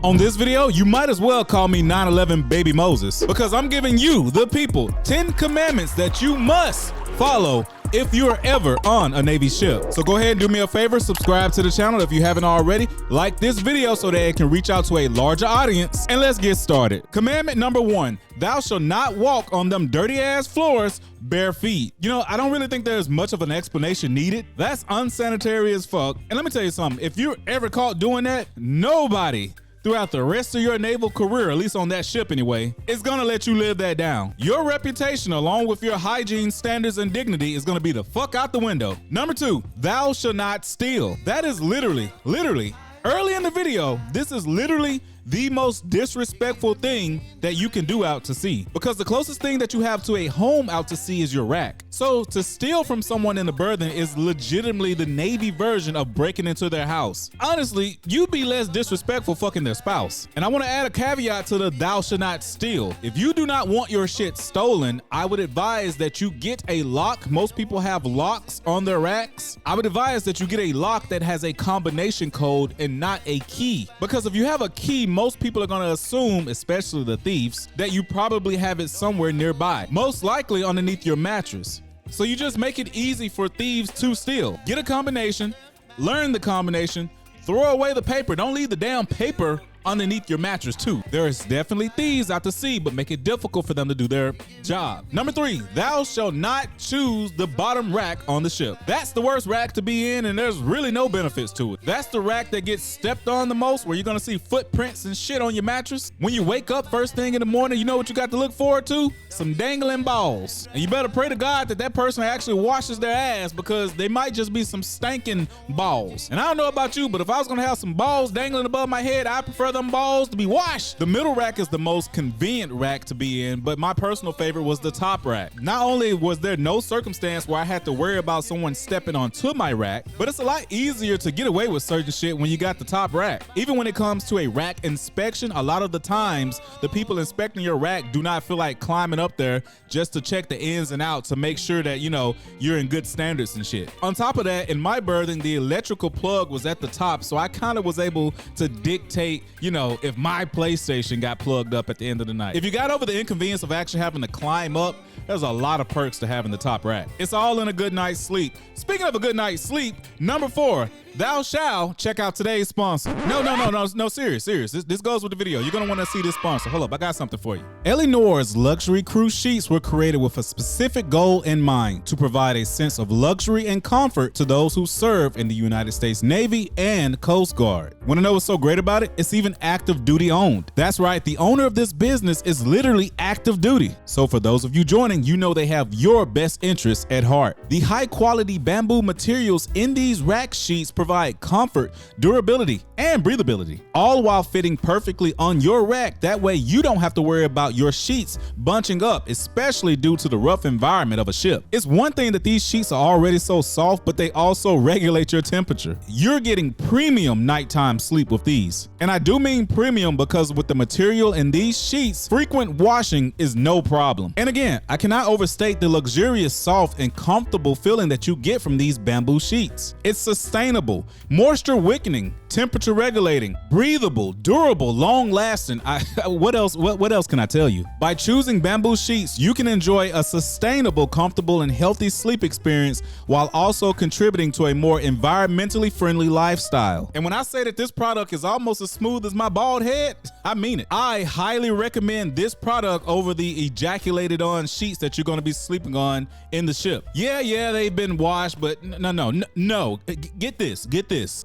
On this video, you might as well call me 9/11 Baby Moses, because I'm giving you, the people, 10 commandments that you must follow if you're ever on a Navy ship. So go ahead and do me a favor, subscribe to the channel if you haven't already, like this video so that it can reach out to a larger audience, and let's get started. Commandment number 1, thou shalt not walk on them dirty ass floors bare feet. You know, I don't really think there's much of an explanation needed. That's unsanitary as fuck. And let me tell you something, if you're ever caught doing that, nobody throughout the rest of your naval career, at least on that ship anyway, is gonna let you live that down. Your reputation, along with your hygiene standards and dignity, is gonna be the fuck out the window. Number 2, thou shalt not steal. That is literally, early in the video, this is literally the most disrespectful thing that you can do out to sea, because the closest thing that you have to a home out to sea is your rack. So to steal from someone in the berthing is legitimately the Navy version of breaking into their house. Honestly, you'd be less disrespectful fucking their spouse. And I want to add a caveat to the thou shalt not steal. If you do not want your shit stolen, I would advise that you get a lock. Most people have locks on their racks. I would advise that you get a lock that has a combination code and not a key, because if you have a key, most people are going to assume, especially the thieves, that you probably have it somewhere nearby, most likely underneath your mattress. So you just make it easy for thieves to steal. Get a combination, learn the combination, throw away the paper. Don't leave the damn paper underneath your mattress too. There is definitely thieves out to sea, but make it difficult for them to do their job. Number 3, thou shalt not choose the bottom rack on the ship. That's the worst rack to be in, and there's really no benefits to it. That's the rack that gets stepped on the most, where you're gonna see footprints and shit on your mattress. When you wake up first thing in the morning, you know what you got to look forward to? Some dangling balls. And you better pray to God that that person actually washes their ass, because they might just be some stinking balls. And I don't know about you, but if I was gonna have some balls dangling above my head, I prefer them balls to be washed. The middle rack is the most convenient rack to be in, but my personal favorite was the top rack. Not only was there no circumstance where I had to worry about someone stepping onto my rack, but it's a lot easier to get away with certain shit when you got the top rack. Even when it comes to a rack inspection, a lot of the times the people inspecting your rack do not feel like climbing up there just to check the ins and outs to make sure that, you know, you're in good standards and shit. On top of that, in my berthing, the electrical plug was at the top, so I kind of was able to dictate, you know, if my PlayStation got plugged up at the end of the night. If you got over the inconvenience of actually having to climb up, there's a lot of perks to having the top rack. It's all in a good night's sleep. Speaking of a good night's sleep, number 4, thou shalt check out today's sponsor. No, serious. This goes with the video. You're gonna wanna see this sponsor. Hold up, I got something for you. Eleanor's luxury cruise sheets were created with a specific goal in mind: to provide a sense of luxury and comfort to those who serve in the United States Navy and Coast Guard. Wanna know what's so great about it? It's even active duty owned. That's right, the owner of this business is literally active duty. So for those of you joining, you know they have your best interests at heart. The high quality bamboo materials in these rack sheets provide comfort, durability, and breathability, all while fitting perfectly on your rack. That way you don't have to worry about your sheets bunching up, especially due to the rough environment of a ship. It's one thing that these sheets are already so soft, but they also regulate your temperature. You're getting premium nighttime sleep with these. And I do mean premium because with the material in these sheets, frequent washing is no problem. And again, I cannot overstate the luxurious, soft, and comfortable feeling that you get from these bamboo sheets. It's sustainable, moisture wicking, temperature regulating, breathable, durable, long lasting. What else can I tell you? By choosing bamboo sheets, you can enjoy a sustainable, comfortable, and healthy sleep experience while also contributing to a more environmentally friendly lifestyle. And when I say that this product is almost as smooth as my bald head, I mean it. I highly recommend this product over the ejaculated on sheets that you're going to be sleeping on in the ship. Yeah, they've been washed, but no. Get this.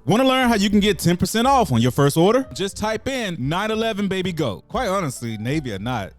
Want to learn how you can get 10% off on your first order? Just type in 9/11 baby go. Quite honestly, Navy or not,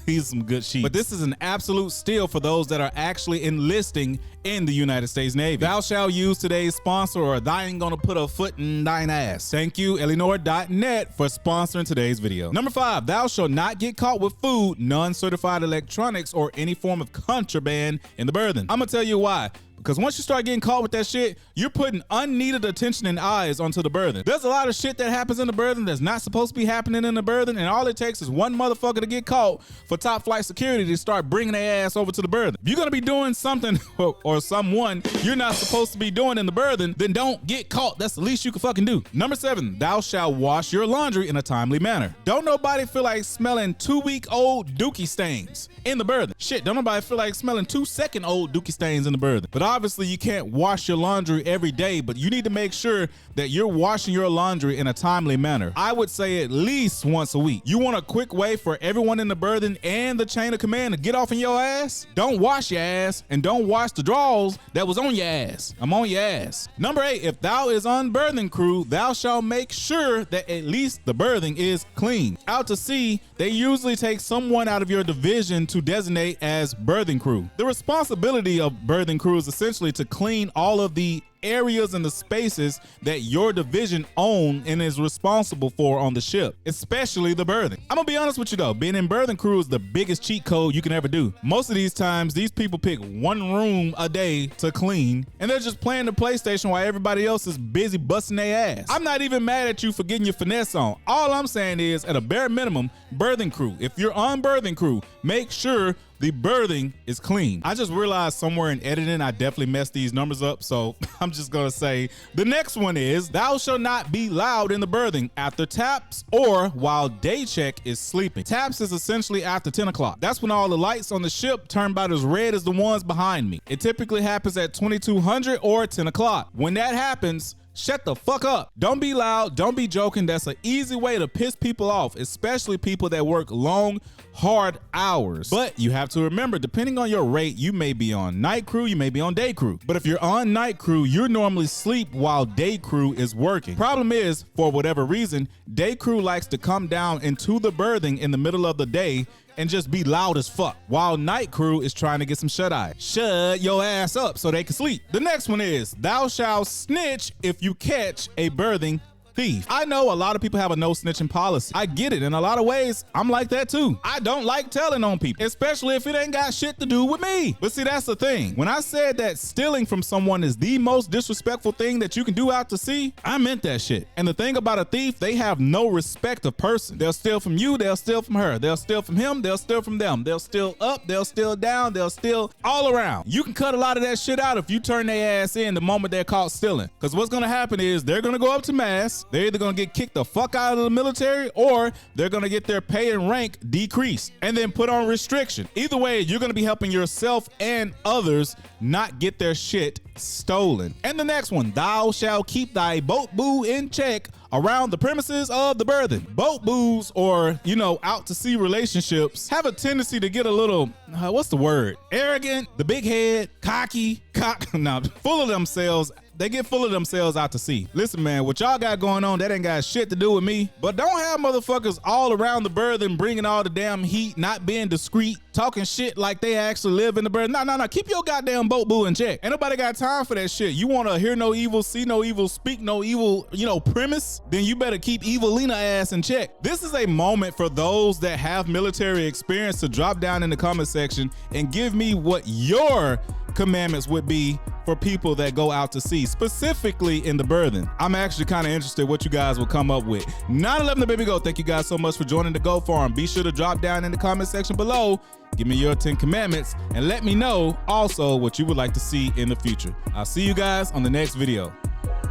these are some good sheets. But this is an absolute steal for those that are actually enlisting in the United States Navy. Thou shalt use today's sponsor, or thine ain't gonna put a foot in thine ass. Thank you, Eleanor.net, for sponsoring today's video. Number 5, thou shalt not get caught with food, non-certified electronics, or any form of contraband in the berthing. I'm gonna tell you why. Because once you start getting caught with that shit, you're putting unneeded attention and eyes onto the birthing. There's a lot of shit that happens in the birthing that's not supposed to be happening in the birthing, and all it takes is one motherfucker to get caught for top flight security to start bringing their ass over to the birthing. If you're gonna be doing something or someone you're not supposed to be doing in the birthing, then don't get caught. That's the least you can fucking do. Number 7, thou shalt wash your laundry in a timely manner. Don't nobody feel like smelling 2-week-old dookie stains in the birthing. Shit, don't nobody feel like smelling 2-second-old dookie stains in the birthing. But obviously you can't wash your laundry every day, but you need to make sure that you're washing your laundry in a timely manner. I would say at least once a week. You want a quick way for everyone in the birthing and the chain of command to get off in your ass? Don't wash your ass, and don't wash the drawers that was on your ass. I'm on your ass. Number 8, if thou is on birthing crew, thou shalt make sure that at least the birthing is clean. Out to sea, they usually take someone out of your division to designate as birthing crew. The responsibility of birthing crew is essentially to clean all of the areas and the spaces that your division own and is responsible for on the ship, especially the berthing. I'm gonna be honest with you though, being in berthing crew is the biggest cheat code you can ever do. Most of these times, these people pick one room a day to clean, and they're just playing the PlayStation while everybody else is busy busting their ass. I'm not even mad at you for getting your finesse on. All I'm saying is, at a bare minimum, berthing crew, if you're on berthing crew, make sure the berthing is clean. I just realized somewhere in editing, I definitely messed these numbers up, so I'm just gonna say the next one is, thou shalt not be loud in the berthing after taps or while day check is sleeping. Taps is essentially after 10 o'clock. That's when all the lights on the ship turn about as red as the ones behind me. It typically happens at 2200 or 10 o'clock. When that happens, shut the fuck up. Don't be loud. Don't be joking. That's an easy way to piss people off, especially people that work long, hard hours. But you have to remember, depending on your rate, you may be on night crew, you may be on day crew. But if you're on night crew, you're normally asleep while day crew is working. Problem is, for whatever reason, day crew likes to come down into the berthing in the middle of the day and just be loud as fuck, while night crew is trying to get some shut-eye. Shut your ass up so they can sleep. The next one is, thou shalt snitch if you catch a berthing thief. I know a lot of people have a no snitching policy. I get it. In a lot of ways, I'm like that too. I don't like telling on people, especially if it ain't got shit to do with me. But see, that's the thing. When I said that stealing from someone is the most disrespectful thing that you can do out to sea, I meant that shit. And the thing about a thief, they have no respect of person. They'll steal from you, they'll steal from her, they'll steal from him, they'll steal from them. They'll steal up, they'll steal down, they'll steal all around. You can cut a lot of that shit out if you turn their ass in the moment they're caught stealing. Because what's gonna happen is, they're gonna go up to mass, they're either gonna get kicked the fuck out of the military, or they're gonna get their pay and rank decreased and then put on restriction. Either way, you're gonna be helping yourself and others not get their shit stolen. And the next one, thou shalt keep thy boat boo in check around the premises of the berthing. Boat boos, or out to sea relationships, have a tendency to get a little, what's the word? Arrogant, the big head, cocky, full of themselves. They get full of themselves out to sea. Listen, man, what y'all got going on, that ain't got shit to do with me. But don't have motherfuckers all around the berthing bringing all the damn heat, not being discreet, talking shit like they actually live in the berthing. No. Keep your goddamn boat boo in check. Ain't nobody got time for that shit. You want to hear no evil, see no evil, speak no evil, premise? Then you better keep Evilina ass in check. This is a moment for those that have military experience to drop down in the comment section and give me what your commandments would be for people that go out to sea, specifically in the berthing. I'm actually kind of interested what you guys will come up with. 911 the Baby Go, thank you guys so much for joining the Go Farm. Be sure to drop down in the comment section below, give me your 10 commandments, and let me know also what you would like to see in the future. I'll see you guys on the next video.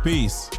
Peace.